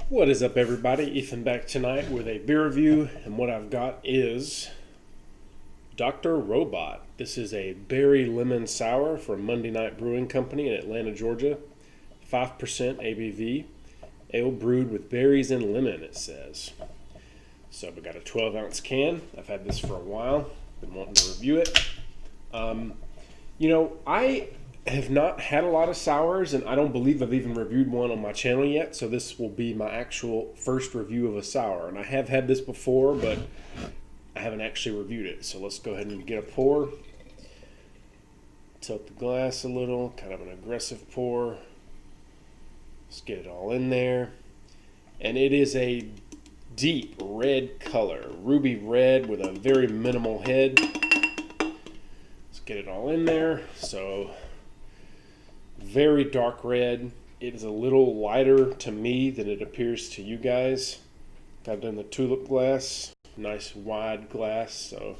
What is up, everybody? Ethan back tonight with a beer review, and what I've got is Dr. Robot. This is a berry lemon sour from Monday Night Brewing Company in Atlanta, Georgia. 5% ABV, ale brewed with berries and lemon, it says. So we got a 12-ounce can. I've had this for a while. Been wanting to review it. I have not had a lot of sours, and I don't believe I've even reviewed one on my channel yet, so this will be my actual first review of a sour. And I have had this before, but I haven't actually reviewed it. So let's go ahead and get a pour. Tilt the glass a little, kind of an aggressive pour. Let's get it all in there. And it is a deep red color, ruby red with a very minimal head. Let's get it all in there. So very dark red. It is a little lighter to me than it appears to you guys. I've done the tulip glass, nice wide glass, so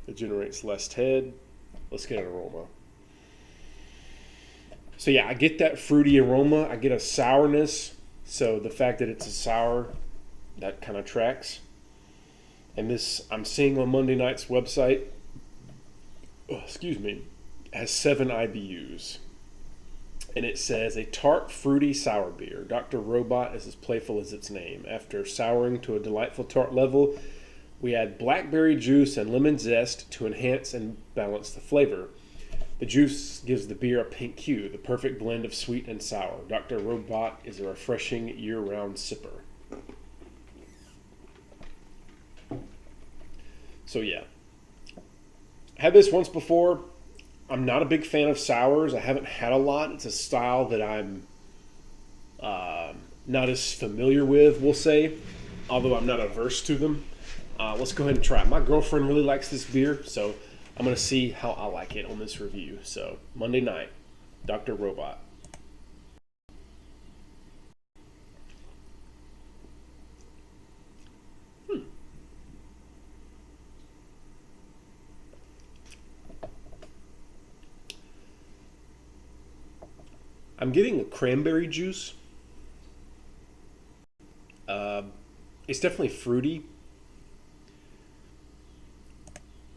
it generates less head. Let's get an aroma. So yeah, I get that fruity aroma. I get a sourness. So the fact that it's a sour, that kind of tracks. And this, I'm seeing on Monday Night's website, has 7 IBUs. And it says, a tart, fruity sour beer. Dr. Robot is as playful as its name. After souring to a delightful tart level, we add blackberry juice and lemon zest to enhance and balance the flavor. The juice gives the beer a pink hue, the perfect blend of sweet and sour. Dr. Robot is a refreshing year-round sipper. So yeah, had this once before. I'm not a big fan of sours. I haven't had a lot. It's a style that I'm not as familiar with, we'll say, although I'm not averse to them. Let's go ahead and try it. My girlfriend really likes this beer, so I'm going to see how I like it on this review. So, Monday Night, Dr. Robot. I'm getting a cranberry juice. Uh, it's definitely fruity.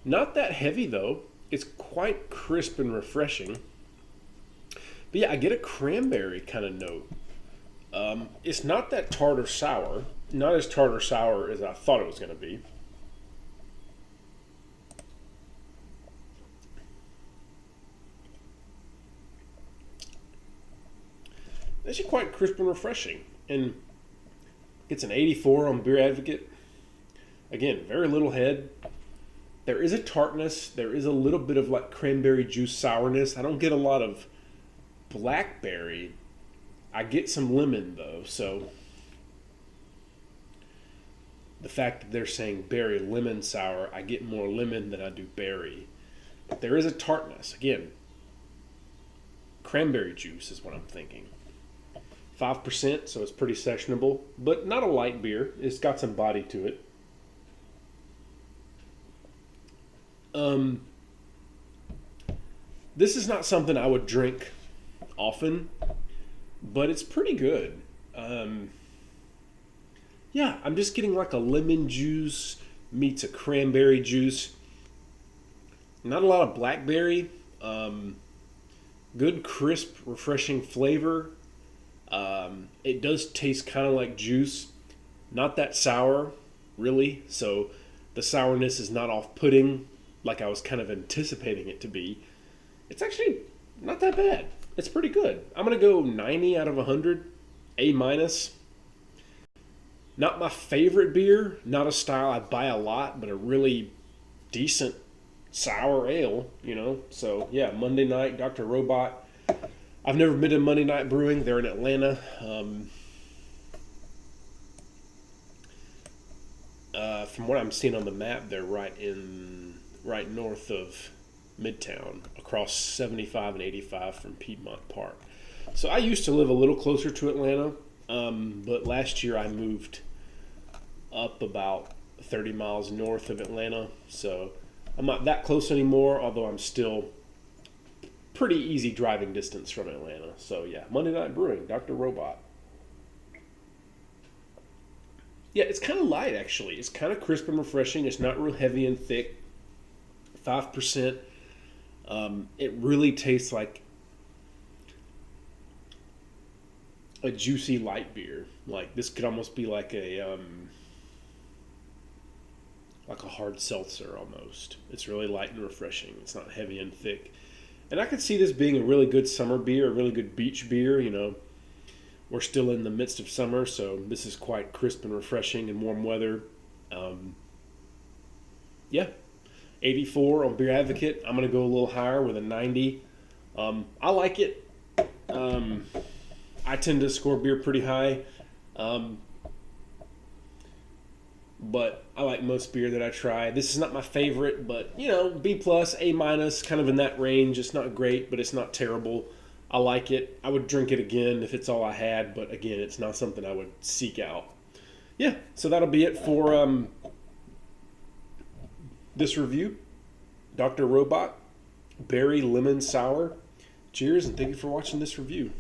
Not that heavy, though. It's quite crisp and refreshing. But yeah, I get a cranberry kind of note. It's not that tart or sour. Not as tart or sour as I thought it was going to be. It's actually quite crisp and refreshing. And it's an 84 on Beer Advocate. Again, very little head. There is a tartness. There is a little bit of like cranberry juice sourness. I don't get a lot of blackberry. I get some lemon though. So the fact that they're saying berry lemon sour, I get more lemon than I do berry. But there is a tartness. Again, cranberry juice is what I'm thinking. 5%, so it's pretty sessionable, but not a light beer. It's got some body to it. This is not something I would drink often, but it's pretty good. Yeah, I'm just getting like a lemon juice meets a cranberry juice. Not a lot of blackberry. Good, crisp, refreshing flavor. It does taste kind of like juice. Not that sour, really. So the sourness is not off-putting like I was kind of anticipating it to be. It's actually not that bad. It's pretty good. I'm going to go 90 out of 100. A minus. Not my favorite beer. Not a style I buy a lot, but a really decent sour ale, So, yeah, Monday Night, Dr. Robot. I've never been to Monday Night Brewing. They're in Atlanta. From what I'm seeing on the map, they're right north of Midtown, across 75 and 85 from Piedmont Park. So I used to live a little closer to Atlanta, but last year I moved up about 30 miles north of Atlanta. So I'm not that close anymore, although I'm still pretty easy driving distance from Atlanta. So yeah, Monday Night Brewing, Dr. Robot. Yeah, it's kind of light actually. It's kind of crisp and refreshing. It's not real heavy and thick. 5%. It really tastes like a juicy light beer. Like this could almost be like a hard seltzer almost. It's really light and refreshing. It's not heavy and thick. And I could see this being a really good summer beer, a really good beach beer. We're still in the midst of summer, so this is quite crisp and refreshing in warm weather. Yeah, 84 on Beer Advocate. I'm going to go a little higher with a 90. I like it. I tend to score beer pretty high. But I like most beer that I try. This is not my favorite, but B plus, A minus, kind of in that range. It's not great, but it's not terrible. I like it. I would drink it again if it's all I had, but again, it's not something I would seek out. Yeah, so that'll be it for this review. Dr. Robot, Berry Lemon Sour. Cheers, and thank you for watching this review.